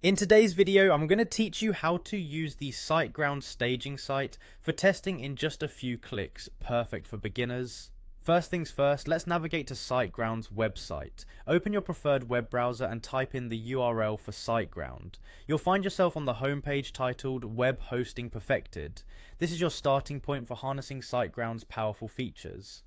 In today's video, I'm going to teach you how to use the Siteground staging site for testing in just a few clicks, perfect for beginners. First things first, let's navigate to Siteground's website. Open your preferred web browser and type in the URL for Siteground. You'll find yourself on the homepage titled Web Hosting Perfected. This is your starting point for harnessing Siteground's powerful features.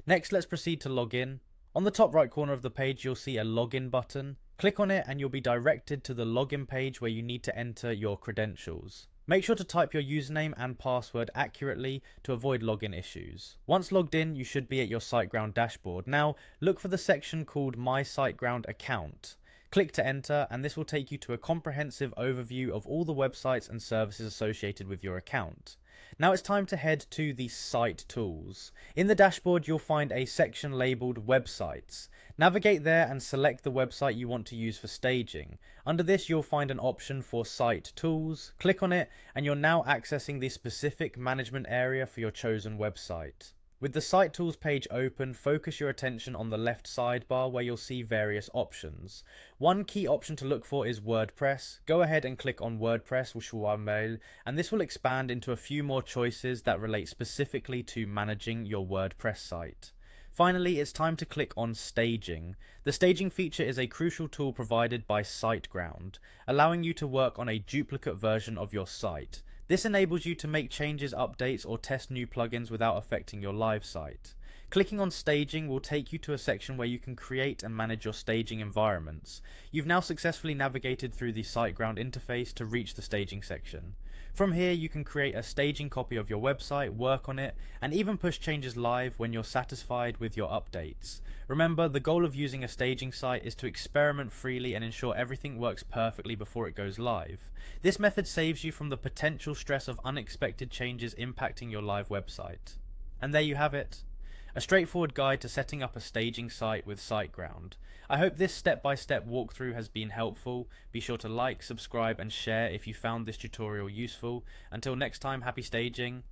Next, let's proceed to log in. On the top right corner of the page, you'll see a login button. Click on it and you'll be directed to the login page where you need to enter your credentials. Make sure to type your username and password accurately to avoid login issues. Once logged in, you should be at your Siteground dashboard. Now, look for the section called My Siteground Account. Click to enter and this will take you to a comprehensive overview of all the websites and services associated with your account. Now it's time to head to the Site Tools. In the dashboard you'll find a section labelled Websites. Navigate there and select the website you want to use for staging. Under this you'll find an option for Site Tools. Click on it and you're now accessing the specific management area for your chosen website. With the Site Tools page open, focus your attention on the left sidebar where you'll see various options. One key option to look for is WordPress. Go ahead and click on WordPress, and this will expand into a few more choices that relate specifically to managing your WordPress site. Finally, it's time to click on Staging. The staging feature is a crucial tool provided by Siteground, allowing you to work on a duplicate version of your site. This enables you to make changes, updates, or test new plugins without affecting your live site. Clicking on Staging will take you to a section where you can create and manage your staging environments. You've now successfully navigated through the Siteground interface to reach the staging section. From here you can create a staging copy of your website, work on it, and even push changes live when you're satisfied with your updates. Remember, the goal of using a staging site is to experiment freely and ensure everything works perfectly before it goes live. This method saves you from the potential stress of unexpected changes impacting your live website. And there you have it. A straightforward guide to setting up a staging site with Siteground. I hope this step-by-step walkthrough has been helpful. Be sure to like, subscribe and share if you found this tutorial useful. Until next time, happy staging.